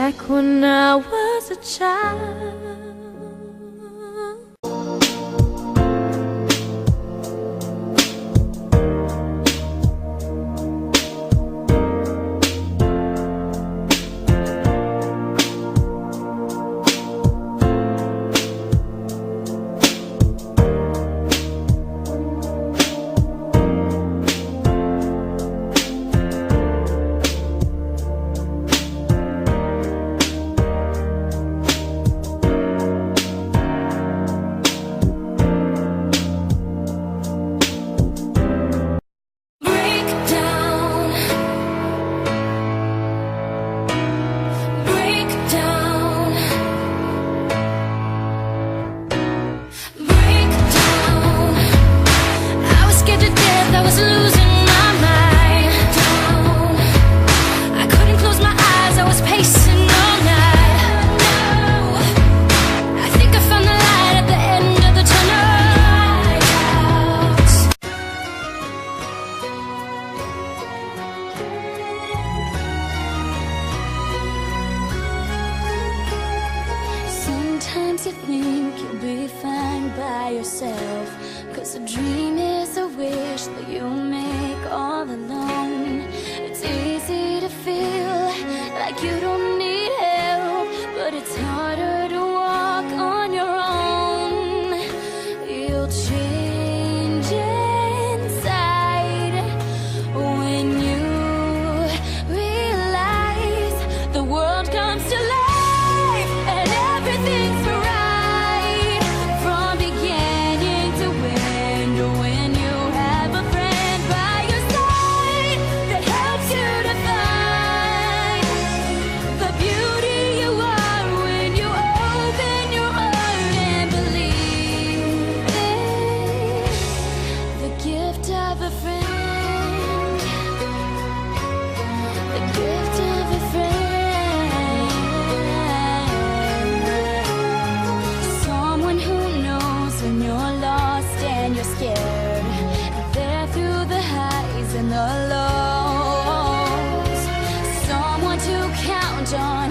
like when I was a child. Sometimes you think you'll be fine by yourself, 'cause a dream is a wish that you make all alone. It's easy to feel like you don't need help, but it's harder to walk on your own. You'll change inside when you realize the world comes to life and everything's right from beginning to end. When you have a friend by your side that helps you to find the beauty you are when you open your heart and believe in the gift of a friend, the gift of a friend. Someone who knows when you're lost and you're scared, there through the highs and the lows. Someone to count on